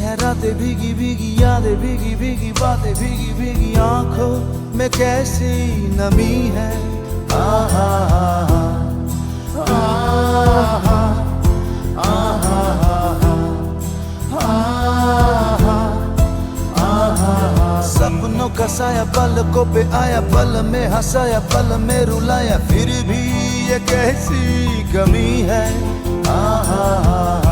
है रातें भीगी भीगी यादें भीगी भीगी बातें भीगी भीगी आंखों में कैसी नमी है। आहा आहा आहा आहा। सपनों का साया पलकों पे आया, पल में हंसाया पल में रुलाया, फिर भी ये कैसी कमी है। आहा